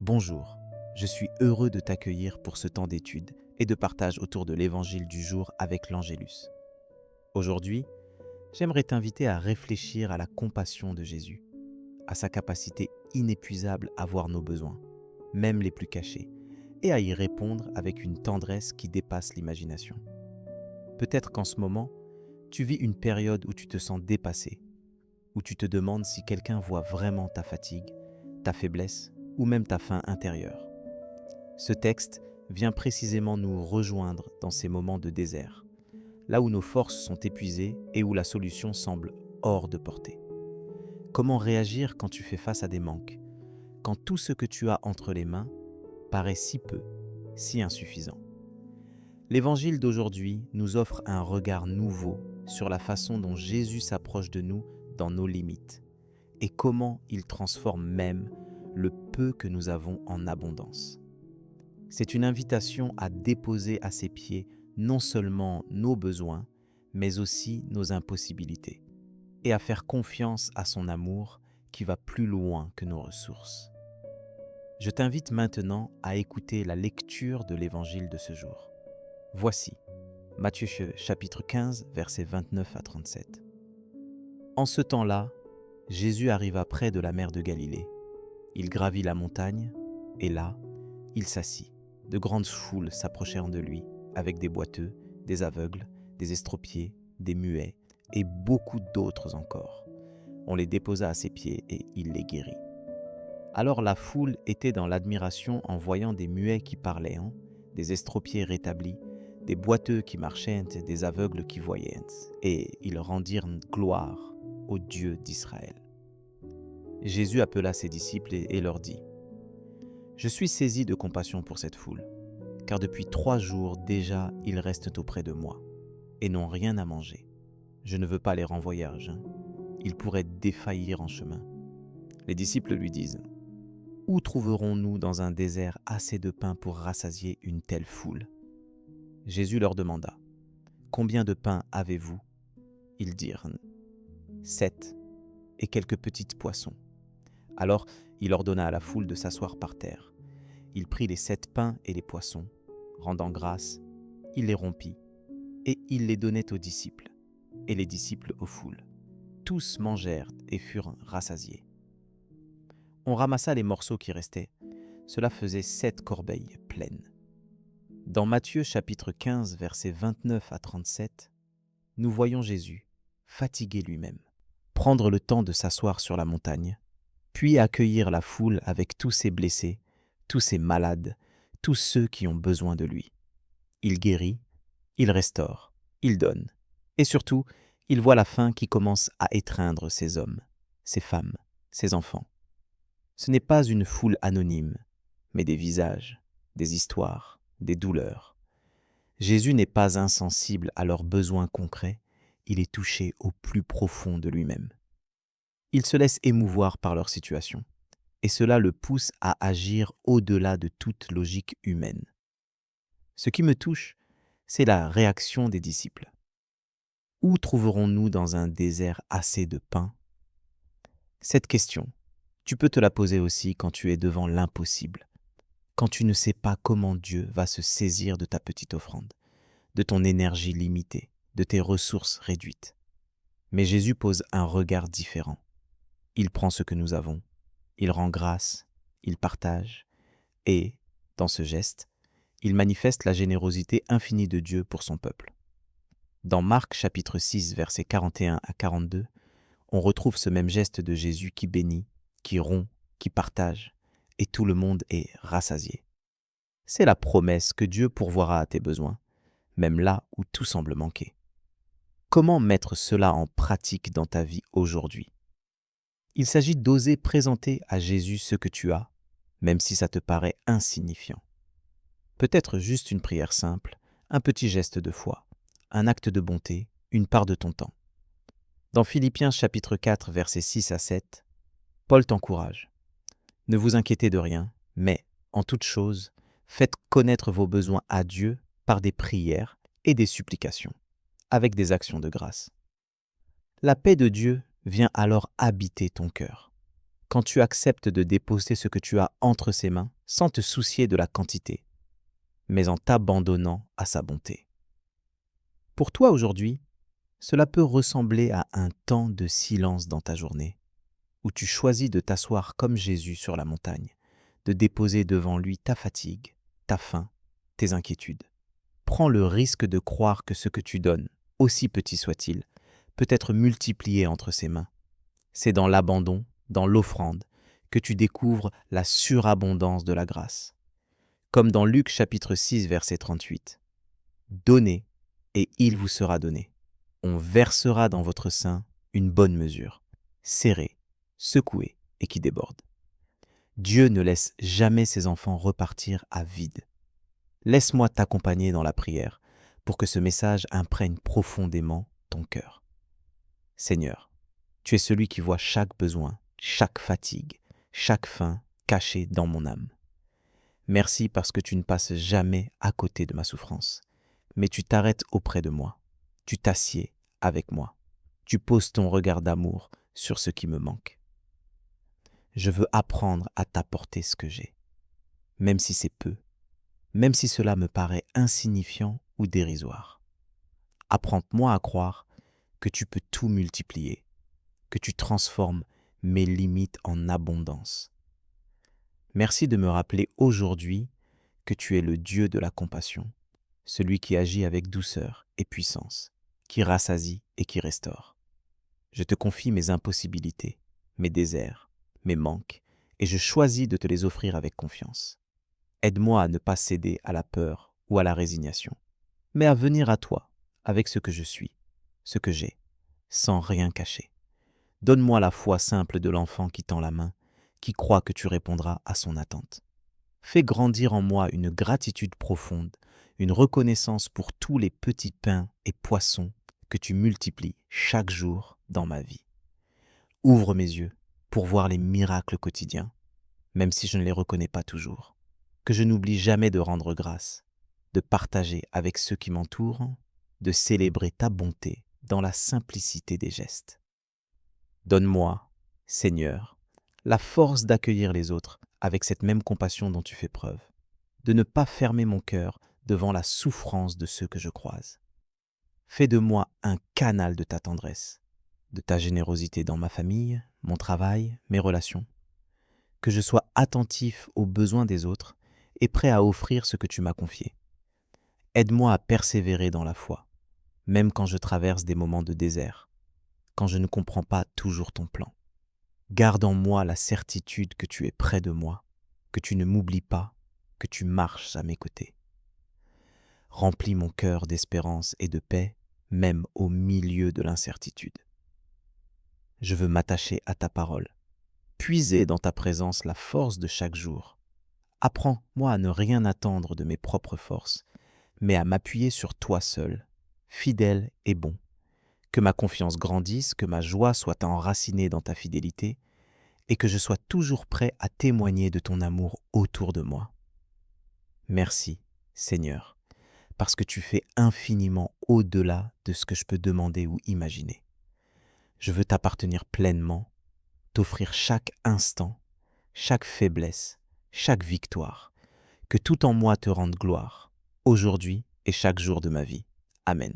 Bonjour, je suis heureux de t'accueillir pour ce temps d'étude et de partage autour de l'évangile du jour avec l'Angélus. Aujourd'hui, j'aimerais t'inviter à réfléchir à la compassion de Jésus, à sa capacité inépuisable à voir nos besoins, même les plus cachés, et à y répondre avec une tendresse qui dépasse l'imagination. Peut-être qu'en ce moment, tu vis une période où tu te sens dépassé, où tu te demandes si quelqu'un voit vraiment ta fatigue, ta faiblesse ou même ta faim intérieure. Ce texte vient précisément nous rejoindre dans ces moments de désert, là où nos forces sont épuisées et où la solution semble hors de portée. Comment réagir quand tu fais face à des manques, quand tout ce que tu as entre les mains paraît si peu, si insuffisant? L'évangile d'aujourd'hui nous offre un regard nouveau sur la façon dont Jésus s'approche de nous dans nos limites et comment il transforme même le peu que nous avons en abondance. C'est une invitation à déposer à ses pieds non seulement nos besoins, mais aussi nos impossibilités, et à faire confiance à son amour qui va plus loin que nos ressources. Je t'invite maintenant à écouter la lecture de l'évangile de ce jour. Voici, Matthieu chapitre 15, versets 29 à 37. En ce temps-là, Jésus arriva près de la mer de Galilée. Il gravit la montagne, et là, il s'assit. De grandes foules s'approchèrent de lui, avec des boiteux, des aveugles, des estropiés, des muets, et beaucoup d'autres encore. On les déposa à ses pieds, et il les guérit. Alors la foule était dans l'admiration en voyant des muets qui parlaient, des estropiés rétablis, des boiteux qui marchaient, des aveugles qui voyaient, et ils rendirent gloire au Dieu d'Israël. Jésus appela ses disciples et leur dit : « Je suis saisi de compassion pour cette foule, car depuis 3 jours déjà ils restent auprès de moi, et n'ont rien à manger. Je ne veux pas les renvoyer à jeun, ils pourraient défaillir en chemin. » Les disciples lui disent : « Où trouverons-nous dans un désert assez de pain pour rassasier une telle foule ? » Jésus leur demanda : « Combien de pain avez-vous ? » Ils dirent : « 7, et quelques petites poissons. » Alors il ordonna à la foule de s'asseoir par terre. Il prit les 7 pains et les poissons, rendant grâce, il les rompit, et il les donnait aux disciples, et les disciples aux foules. Tous mangèrent et furent rassasiés. On ramassa les morceaux qui restaient. Cela faisait 7 corbeilles pleines. Dans Matthieu chapitre 15, versets 29 à 37, nous voyons Jésus, fatigué lui-même, prendre le temps de s'asseoir sur la montagne, puis accueillir la foule avec tous ses blessés, tous ses malades, tous ceux qui ont besoin de lui. Il guérit, il restaure, il donne, et surtout, il voit la faim qui commence à étreindre ces hommes, ces femmes, ces enfants. Ce n'est pas une foule anonyme, mais des visages, des histoires, des douleurs. Jésus n'est pas insensible à leurs besoins concrets, il est touché au plus profond de lui-même. Il se laisse émouvoir par leur situation, et cela le pousse à agir au-delà de toute logique humaine. Ce qui me touche, c'est la réaction des disciples. Où trouverons-nous dans un désert assez de pain ? Cette question, tu peux te la poser aussi quand tu es devant l'impossible, quand tu ne sais pas comment Dieu va se saisir de ta petite offrande, de ton énergie limitée, de tes ressources réduites. Mais Jésus pose un regard différent. Il prend ce que nous avons, il rend grâce, il partage, et, dans ce geste, il manifeste la générosité infinie de Dieu pour son peuple. Dans Marc chapitre 6, versets 41 à 42, on retrouve ce même geste de Jésus qui bénit, qui rompt, qui partage, et tout le monde est rassasié. C'est la promesse que Dieu pourvoira à tes besoins, même là où tout semble manquer. Comment mettre cela en pratique dans ta vie aujourd'hui ? Il s'agit d'oser présenter à Jésus ce que tu as, même si ça te paraît insignifiant. Peut-être juste une prière simple, un petit geste de foi, un acte de bonté, une part de ton temps. Dans Philippiens chapitre 4, versets 6 à 7, Paul t'encourage. Ne vous inquiétez de rien, mais, en toute chose, faites connaître vos besoins à Dieu par des prières et des supplications, avec des actions de grâce. La paix de Dieu vient alors habiter ton cœur. quand tu acceptes de déposer ce que tu as entre ses mains sans te soucier de la quantité, mais en t'abandonnant à sa bonté. Pour toi aujourd'hui, cela peut ressembler à un temps de silence dans ta journée, où tu choisis de t'asseoir comme Jésus sur la montagne, de déposer devant lui ta fatigue, ta faim, tes inquiétudes. Prends le risque de croire que ce que tu donnes, aussi petit soit-il, peut être multiplié entre ses mains. C'est dans l'abandon, dans l'offrande, que tu découvres la surabondance de la grâce. Comme dans Luc chapitre 6 verset 38. Donnez et il vous sera donné. On versera dans votre sein une bonne mesure, serrée, secouée et qui déborde. Dieu ne laisse jamais ses enfants repartir à vide. Laisse-moi t'accompagner dans la prière pour que ce message imprègne profondément ton cœur. Seigneur, tu es celui qui voit chaque besoin, chaque fatigue, chaque faim cachée dans mon âme. Merci parce que tu ne passes jamais à côté de ma souffrance, mais tu t'arrêtes auprès de moi, tu t'assieds avec moi, tu poses ton regard d'amour sur ce qui me manque. Je veux apprendre à t'apporter ce que j'ai, même si c'est peu, même si cela me paraît insignifiant ou dérisoire. Apprends-moi à croire que tu peux tout multiplier, que tu transformes mes limites en abondance. Merci de me rappeler aujourd'hui que tu es le Dieu de la compassion, celui qui agit avec douceur et puissance, qui rassasie et qui restaure. Je te confie mes impossibilités, mes déserts, mes manques, et je choisis de te les offrir avec confiance. Aide-moi à ne pas céder à la peur ou à la résignation, mais à venir à toi avec ce que je suis, ce que j'ai, sans rien cacher. Donne-moi la foi simple de l'enfant qui tend la main, qui croit que tu répondras à son attente. Fais grandir en moi une gratitude profonde, une reconnaissance pour tous les petits pains et poissons que tu multiplies chaque jour dans ma vie. Ouvre mes yeux pour voir les miracles quotidiens, même si je ne les reconnais pas toujours. Que je n'oublie jamais de rendre grâce, de partager avec ceux qui m'entourent, de célébrer ta bonté dans la simplicité des gestes. Donne-moi, Seigneur, la force d'accueillir les autres avec cette même compassion dont tu fais preuve, de ne pas fermer mon cœur devant la souffrance de ceux que je croise. Fais de moi un canal de ta tendresse, de ta générosité dans ma famille, mon travail, mes relations. Que je sois attentif aux besoins des autres et prêt à offrir ce que tu m'as confié. Aide-moi à persévérer dans la foi, même quand je traverse des moments de désert, quand je ne comprends pas toujours ton plan. Garde en moi la certitude que tu es près de moi, que tu ne m'oublies pas, que tu marches à mes côtés. Remplis mon cœur d'espérance et de paix, même au milieu de l'incertitude. Je veux m'attacher à ta parole, puiser dans ta présence la force de chaque jour. Apprends-moi à ne rien attendre de mes propres forces, mais à m'appuyer sur toi seul, fidèle et bon. Que ma confiance grandisse, que ma joie soit enracinée dans ta fidélité, et que je sois toujours prêt à témoigner de ton amour autour de moi. Merci, Seigneur, parce que tu fais infiniment au-delà de ce que je peux demander ou imaginer. Je veux t'appartenir pleinement, t'offrir chaque instant, chaque faiblesse, chaque victoire, que tout en moi te rende gloire, aujourd'hui et chaque jour de ma vie. Amen.